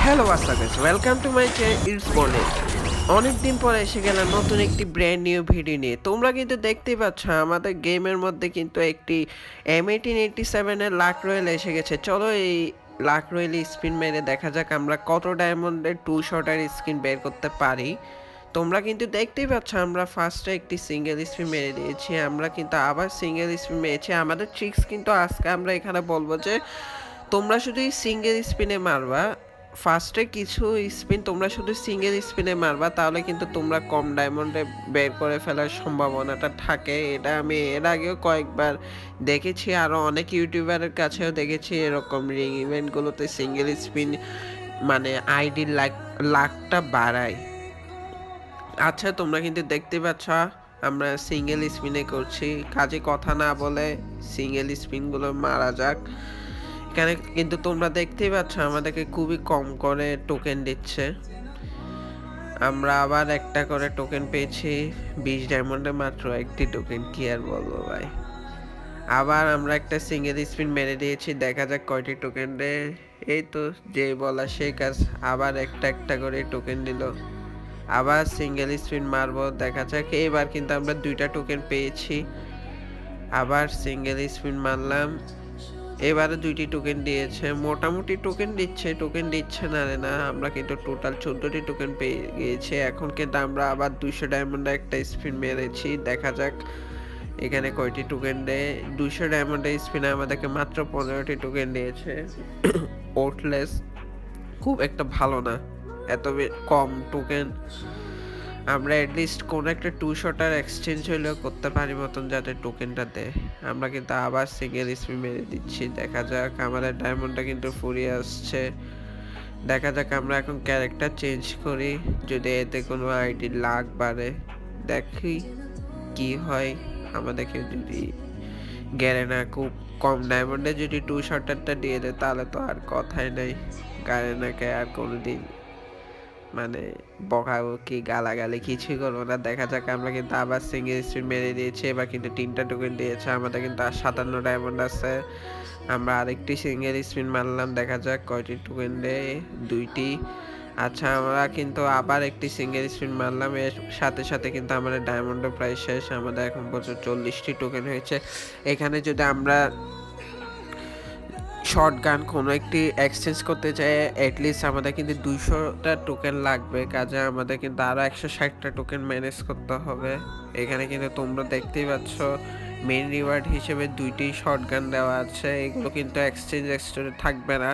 Hello আসাগাস welcome to my channel it's বনেট। অনেকদিন পরে এসে গেলাম নতুন একটি ব্র্যান্ড নিউ ভিডিও নিয়ে। তোমরা কিন্তু দেখতেই পাচ্ছ আমাদের গেমের মধ্যে কিন্তু একটি M1887 এর লাক রয়েল এসে গেছে। চলো এই লাক রয়েল স্পিন মেরে দেখা যাক আমরা কত ডায়মন্ডের টু শটার স্কিন বের করতে পারি। তোমরা কিন্তু দেখতেই পাচ্ছ আমরা ফার্স্টে একটি সিঙ্গেল স্পিন মেরে দিয়েছি, আমরা কিন্তু আবার সিঙ্গেল স্পিন মেরেছি। আমাদের ট্রিক্স কিন্তু আজকে আমরা এখানে বলবো যে তোমরা শুধু সিঙ্গেল স্পিনে মারবা। ফার্স্টে কিছু স্পিন তোমরা শুধু সিঙ্গেল স্পিনে মারবা, তাহলে কিন্তু তোমরা কম ডায়মন্ডে বের করে ফেলার সম্ভাবনাটা থাকে। এটা আমি এর আগেও কয়েকবার দেখেছি, আরও অনেক ইউটিউবারের কাছেও দেখেছি এরকম রিং ইভেন্টগুলোতে সিঙ্গেল স্পিন মানে আইডির লাকটা বাড়ায়। আচ্ছা তোমরা কিন্তু দেখতে পাচ্ছ আমরা সিঙ্গেল স্পিনে করছি, কাজে কথা না বলে সিঙ্গেল স্পিনগুলো মারা যাক। এখানে কিন্তু তোমরা দেখতেই পাচ্ছ আমাদেরকে খুবই কম করে টোকেন দিচ্ছে। আমরা আবার একটা করে টোকেন পেয়েছি, 20 ডায়মন্ডে মাত্র একটি টোকেন, কি আর বলবো ভাই। আবার আমরা একটা সিঙ্গেল স্পিন মেরে দিয়েছি, দেখা যাক কয়টি টোকেন দেয়। এই তো যে বলা সেই কাজ, আবার একটা একটা করে টোকেন দিল। আবার সিঙ্গেল স্পিন মারবো, দেখা যাক। এবার কিন্তু আমরা 2টা টোকেন পেয়েছি। আবার সিঙ্গেল স্পিন মারলাম, এবারে 2টি টোকেন দিয়েছে। মোটামুটি টোকেন দিচ্ছে না রে না। আমরা কিন্তু টোটাল 14টি টোকেন পেয়ে গিয়েছি। এখন কিন্তু আমরা আবার 200 ডায়মন্ডে একটা স্পিন মেরেছি, দেখা যাক এখানে কয়টি টোকেন দেয়। 200 ডায়মন্ডের স্পিনে আমাদেরকে মাত্র 15টি টোকেন দিয়েছে। ওটলেস, খুব একটা ভালো না এত কম টোকেন। আমরা অ্যাটলিস্ট কোনো একটা টু শটার এক্সচেঞ্জ হলেও করতে পারি মতন যাতে টোকেনটা দেয়। আমরা কিন্তু আবার সিঙ্গেল স্পিন মেরে দিচ্ছি, দেখা যাক। আমাদের ডায়মন্ডটা কিন্তু ফুরিয়ে আসছে, দেখা যাক। আমরা এখন ক্যারেক্টার চেঞ্জ করি, যদি এতে কোনো আইডি লাক বাড়ে, দেখি কি হয়। আমাদেরকে যদি গ্যারেনা খুব কম ডায়মন্ডে যদি টু শটারটা দিয়ে দেয় তাহলে তো আর কথাই নাই। গ্যারেনাকে আর কোনোদিন মানে বকাবকি গালাগালি কিছুই করবো না। দেখা যাক, আমরা কিন্তু আবার সিঙ্গেল স্পিন মেরে দিয়েছি। এবার কিন্তু 3টা টোকেন দিয়েছে, আমাদের কিন্তু আর 57 ডায়মন্ড আছে। আমরা আরেকটি সিঙ্গেল স্পিন মারলাম, দেখা যাক কয়টি টোকেন দেয়। 2টি। আচ্ছা আমরা কিন্তু আবার একটি সিঙ্গেল স্পিন মারলাম, এর সাথে সাথে কিন্তু আমাদের ডায়মন্ডও প্রায় শেষ। আমাদের এখন পর্যন্ত 40টি টোকেন হয়েছে। এখানে যদি আমরা শর্ট গান কোনো একটি এক্সচেঞ্জ করতে চাই, অ্যাটলিস্ট আমাদের কিন্তু 200টা টোকেন লাগবে, কাজে আমাদের কিন্তু আরও 160টা টোকেন ম্যানেজ করতে হবে। এখানে কিন্তু তোমরা দেখতেই পাচ্ছ মেন রিওয়ার্ড হিসেবে 2টি শর্ট গান দেওয়া আছে, এগুলো কিন্তু এক্সচেঞ্জ স্টোরে থাকবে না।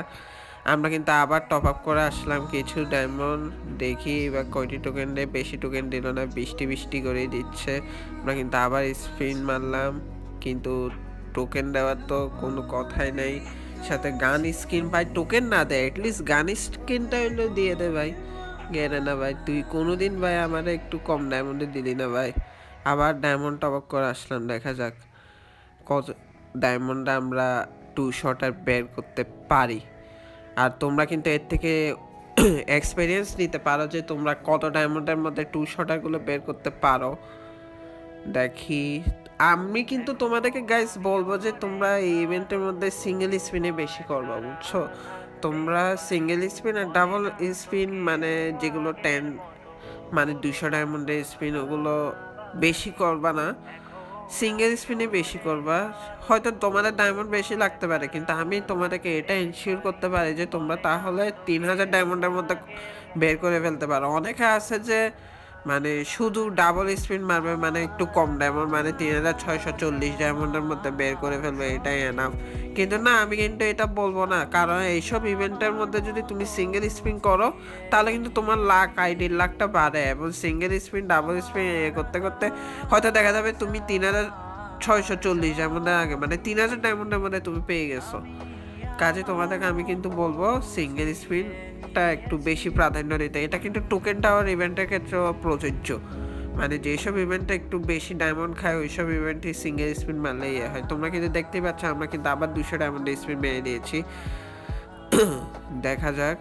আমরা কিন্তু আবার টপ আপ করে আসলাম কিছু ডায়মন্ড, দেখি এবার কয়টি টোকেন দেয়। বেশি টোকেন দিল না, 20টি করেই দিচ্ছে। আমরা কিন্তু আবার স্পিন মারলাম, কিন্তু টোকেন দেওয়ার তো কোনো কথাই নেই। সাথে গান স্কিন ভাই টোকেন না দেয়, অ্যাটলিস্ট গান স্কিনটা হইলেও দিয়ে দে ভাই। গেলে না ভাই, তুই কোনোদিন ভাই আমার একটু কম ডায়মন্ডে দিলি না ভাই। আবার ডায়মন্ড টপ আপ করে আসলাম, দেখা যাক কত ডায়মন্ডে আমরা টু শটার বের করতে পারি। আর তোমরা কিন্তু এর থেকে এক্সপিরিয়েন্স নিতে পারো যে তোমরা কত ডায়মন্ডের মধ্যে টু শটারগুলো বের করতে পারো। দেখি, আমি কিন্তু তোমাদেরকে গাইস বলবো যে তোমরা এই ইভেন্টের মধ্যে সিঙ্গেল স্পিনে বেশি করবা, বুঝছো? তোমরা সিঙ্গেল স্পিন আর ডাবল স্পিন মানে যেগুলো 10 মানে 200 ডায়মন্ডের স্পিন, ওগুলো বেশি করবা না, সিঙ্গেল স্পিনে বেশি করবা। হয়তো তোমাদের ডায়মন্ড বেশি লাগতে পারে, কিন্তু আমি তোমাদেরকে এটা এনশিওর করতে পারি যে তোমরা তাহলে 3000 ডায়মন্ডের মধ্যে বের করে ফেলতে পারো। অনেকে আছে যে মানে শুধু ডাবল স্পিন মারবে, মানে একটু কম ডায়মন্ড, মানে 3640 ডায়মন্ডের মধ্যে বের করে ফেলবে, এটাই এনাফ। কিন্তু না, আমি কিন্তু এটা বলবো না, কারণ এইসব ইভেন্টের মধ্যে যদি তুমি সিঙ্গেল স্পিন করো তাহলে কিন্তু তোমার লাক আইডির লাকটা বাড়ে, এবং সিঙ্গেল স্পিন ডাবল স্পিন করতে করতে হয়তো দেখা যাবে তুমি 3640 ডায়মন্ডের আগে মানে 3000 ডায়মন্ডের মধ্যে তুমি পেয়ে গেছো। কাজে তোমাদেরকে আমি কিন্তু বলবো সিঙ্গেল স্পিনটা একটু বেশি প্রাধান্য দিতে। এটা কিন্তু টোকেন টাওয়ার ইভেন্টের ক্ষেত্রেও প্রযোজ্য, মানে যেসব ইভেন্টে একটু বেশি ডায়মন্ড খায় ওইসব ইভেন্টে সিঙ্গেল স্পিন মারলেই হয়। তোমরা কিন্তু দেখতেই পাচ্ছ আমরা কিন্তু আবার 200 ডায়মন্ডের স্পিন মেরে দিয়েছি। দেখা যাক,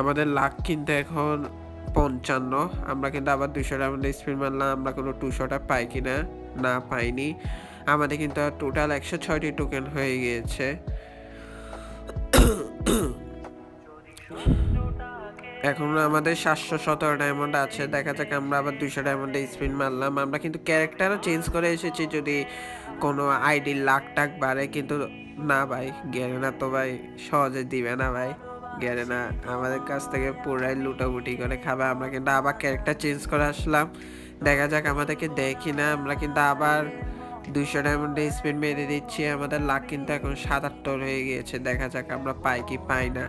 আমাদের লাক কিন্তু এখন 55। আমরা কিন্তু আবার 200 ডায়মন্ডের স্পিন মারলাম, আমরা কোনো 200টা পাই কিনা, না পাইনি। আমাদের কিন্তু টোটাল 106টি টোকেন হয়ে গিয়েছে। এখন আমাদের 717 ডায়মন্ড আছে, দেখা যাক আমরা আবার 200 ডায়মন্ডে স্পিন মারলাম। আমরা কিন্তু ক্যারেক্টারও চেঞ্জ করে এসেছি যদি কোনো আইডি লাখ টাক বাড়ে, কিন্তু না ভাই, গ্যারেনা তো ভাই সহজে দিবে না ভাই। গ্যারেনা আমাদের কাছ থেকে পুরাই লুটাবুটি করে খাবে। আমরা কিন্তু আবার ক্যারেক্টার চেঞ্জ করে আসলাম, দেখা যাক আমাদেরকে দেখি না। আমরা কিন্তু আবার 200 ডায়মন্ডে স্পিন মেরে দিচ্ছি। আমাদের লাখ কিন্তু এখন 77 হয়ে গিয়েছে, দেখা যাক আমরা পাই কি পাই না।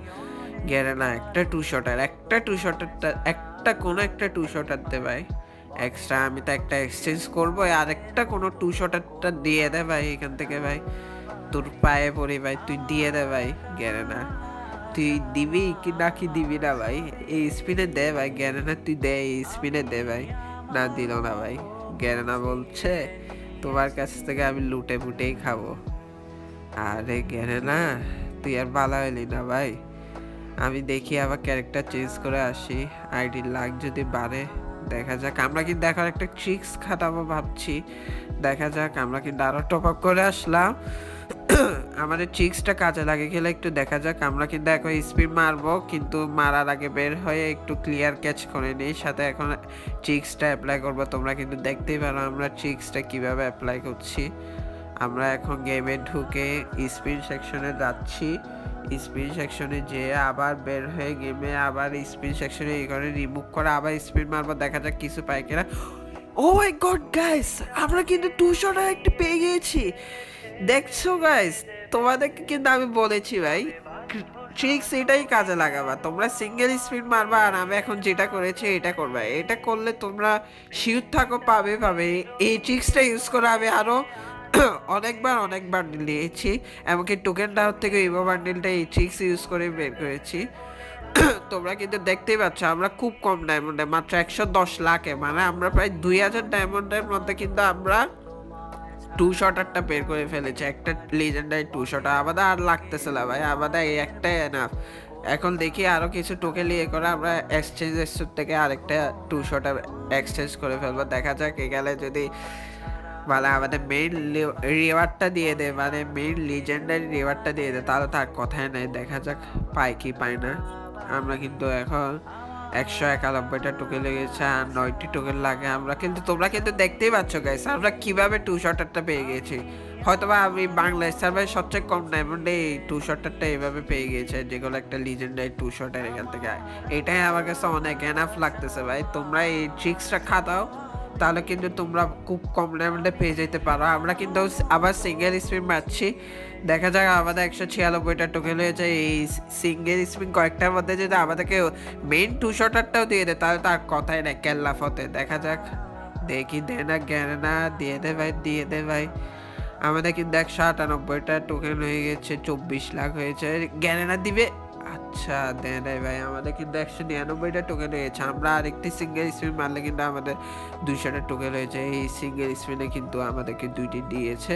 গ্যারেনা একটা টু শটার একটা কোনো একটা টু শটার দে ভাই এক্সট্রা। আমি তো একটা এক্সচেঞ্জ করবো, আর একটা কোনো টু শটারটা দিয়ে দে ভাই এখান থেকে ভাই। তোর পায়ে পড়ি ভাই, তুই দিয়ে দে ভাই গ্যারেনা। তুই দিবি কি নাকি দিবি না ভাই? এই স্পিনে দে ভাই গ্যারেনা, তুই দে এই স্পিনে দে ভাই। না দিল না ভাই। গ্যারেনা বলছে তোমার কাছ থেকে আমি লুটে ফুটেই খাবো। আরে গ্যারেনা তুই আর ভালো হইলি না ভাই। আমি দেখি আবার ক্যারেক্টার চেঞ্জ করে আসি, আইডি লাখ যদি বাড়ে দেখা যাক। আমরা কিন্তু এখন একটা ট্রিক্স খাটাবো ভাবছি, দেখা যাক। আমরা কিন্তু আরো টপ আপ করে আসলাম, আমাদের ট্রিক্সটা কাজে লাগে গেলে একটু দেখা যাক। আমরা কিন্তু এখন স্পিড মারবো, কিন্তু মারার আগে বের হয়ে একটু ক্লিয়ার ক্যাচ করে নিই, সাথে এখন ট্রিক্সটা অ্যাপ্লাই করবো। তোমরা কিন্তু দেখতেই পারো আমরা ট্রিক্সটা কিভাবে অ্যাপ্লাই করছি। আমরা এখন গেমে ঢুকে স্পিন সেকশনে যাচ্ছি, স্পিন সেকশনে যেয়ে আবার বের হয়ে গেমে আবার স্পিন সেকশনে এখানে রিমুভ করে আবার স্পিন মারবো, দেখা যাক কিছু পাই কিনা। ও মাই গড গাইস, আমরা কিন্তু 200 টাকা একটু পেয়ে গিয়েছি। দেখছো গাইস, তোমাদেরকে কিন্তু আমি বলেছি ভাই ট্রিক্স এটাই কাজে লাগাবা। তোমরা সিঙ্গেল স্পিন মারবা, আর আমি এখন যেটা করেছি এটা করবা। এটা করলে তোমরা শিওর থাকো পাবে পাবে। এই ট্রিক্সটা ইউজ করে আমি আরো অনেক বান্ডিল নিয়েছি, এমনকি টোকেন টাওয়ার থেকে ইভো বান্ডিলটা এই ট্রিক্স ইউজ করে বের করেছি। তোমরা কিন্তু দেখতেই পাচ্ছ আমরা খুব কম ডায়মন্ডে, মাত্র 110 লাখে, মানে আমরা প্রায় 2000 ডায়মন্ডের মধ্যে কিন্তু আমরা টু শটারটা বের করে ফেলেছে। একটা লিজেন্ডারি টু শটার আমাদের আর লাগতেছে না ভাই, আমাদের এই একটাই এনাফ। এখন দেখি আরো কিছু টোকেন নিয়ে করে আমরা এক্সচেঞ্জ থেকে আরেকটা টু শটার এক্সচেঞ্জ করে ফেলবো, দেখা যাক এখানে যদি মানে আমাদের মেইন রিওয়ার্ডটা দিয়ে দেয়, মানে মেইন লিজেন্ডারি রিওয়ার্ডটা দিয়ে দেয়, তাহলে তার কথাই নাই। দেখা যাক পাই কি পাই না। আমরা কিন্তু এখন 191টা টোকেন লেগেছে, আর 9টি টোকেন লাগে। আমরা কিন্তু তোমরা কিন্তু দেখতেই পাচ্ছ গাইস আমরা কিভাবে টু শটারটা পেয়ে গেছি। হয়তোবা আমি বাংলাদেশ সার্ভারে সবচেয়ে কম ডায়মন্ডে এই টু শটারটা এইভাবে পেয়ে গিয়েছে, যেগুলো একটা লিজেন্ডারি টু শটার এখান থেকে। এটাই আমার কাছে অনেক এনাফ লাগতেছে ভাই। তোমরা এই ট্রিক্সটা খাতাও, তাহলে কিন্তু তোমরা খুব কম ডায়মন্ডে পেয়ে যেতে পারো। আমরা কিন্তু আবার সিঙ্গেল স্পিন মারছি, দেখা যাক আমাদের 196টা টোকেন হয়েছে। এই সিঙ্গেল স্পিন কয়েকটার মধ্যে যদি আমাদেরকে মেইন টু শটারটাও দিয়ে দেয়, তাহলে তার কথাই নেই, কেল্লা ফতে। দেখা যাক, দেখি দে না গ্যারেনা, দিয়ে দে ভাই, দিয়ে দে ভাই। আমাদের কিন্তু 198টা টোকেন হয়ে গেছে, 24 লাখ হয়েছে। গ্যারেনা দিবে, আচ্ছা দেয় নাই ভাই। আমাদের কিন্তু 199টা টোকেন হয়েছে, আমরা আরেকটি সিঙ্গেল স্পিন মারলে কিন্তু আমাদের 200টা টোকেন হয়েছে। এই সিঙ্গেল স্পিনে কিন্তু আমাদেরকে 2টি দিয়েছে,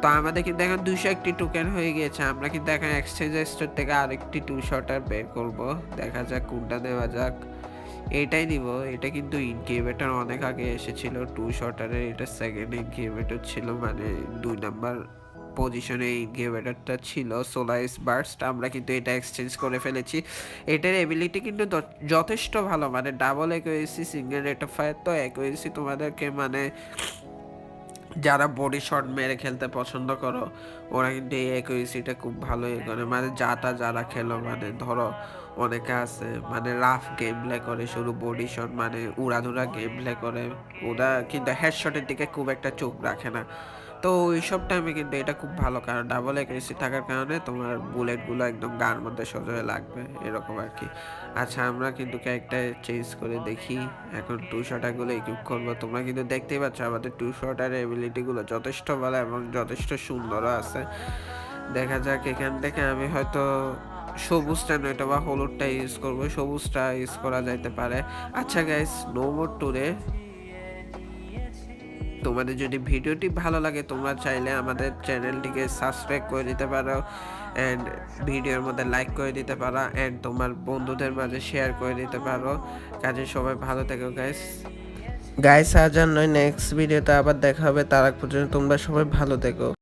তো আমাদের কিন্তু এখন 201টি টোকেন হয়ে গিয়েছে। আমরা কিন্তু এখন এক্সচেঞ্জ স্টোর থেকে আরেকটি টু শটার বের করবো, দেখা যাক কোনটা নেওয়া যাক। এটাই নিব, এটা কিন্তু ইনকিউবেটর অনেক আগে এসেছিল টু শটারের, এটা সেকেন্ড ইনকিউবেটর ছিল, মানে 2 নাম্বার পজিশনে ইনকিউবেটরটা ছিল সোলারিস বার্স্ট। আমরা কিন্তু এটা এক্সচেঞ্জ করে ফেলেছি। এটার এবিলিটি কিন্তু যথেষ্ট ভালো, মানে double accuracy, single rate of fire. তো অ্যাকুরেসি তোমাদেরকে মানে যারা বডি শট মেরে খেলতে পছন্দ করো, ওরা কিন্তু এই অ্যাকুরেসিটা খুব ভালো করে, মানে যারা খেলো, মানে ধরো অনেকে আছে মানে রাফ গেম প্লে করে, শুধু বডি শট মানে উড়াধুরা গেম প্লে করে, ওরা কিন্তু হেডশটের দিকে খুব একটা চোখ রাখে না। তো ওইসব টাইমে কিন্তু এটা খুব ভালো, কারণ ডাবল অ্যাকুরেসি থাকার কারণে তোমার বুলেটগুলো একদম গার মধ্যে সোজা লাগবে, এরকম আর কি। আচ্ছা আমরা কিন্তু ক্যারেক্টার চেঞ্জ করে দেখি, এখন টু শটারগুলো ইকুইপ করবো। তোমরা কিন্তু দেখতেই পাচ্ছ আমাদের টু শটারের এবিলিটিগুলো যথেষ্ট ভালো এবং যথেষ্ট সুন্দরও আছে। দেখা যাক, এখান থেকে আমি হয়তো সবুজটা নয়তো বা হলুদটা ইউজ করবো, সবুজটা ইউজ করা যাইতে পারে। আচ্ছা গাইস, নো মোর ট্যুরে তোমাদের যদি ভিডিওটি ভালো লাগে, তোমরা চাইলে আমাদের চ্যানেলটিকে সাবস্ক্রাইব করে দিতে পারো, অ্যান্ড ভিডিওর মধ্যে লাইক করে দিতে পারো, অ্যান্ড তোমার বন্ধুদের মাঝে শেয়ার করে দিতে পারো। কাজে সবাই ভালো থেকো গাইস। গাইস আজ আর নয়, নেক্সট ভিডিওতে আবার দেখা হবে। তার আগ পর্যন্ত তোমরা সবাই ভালো থেকো।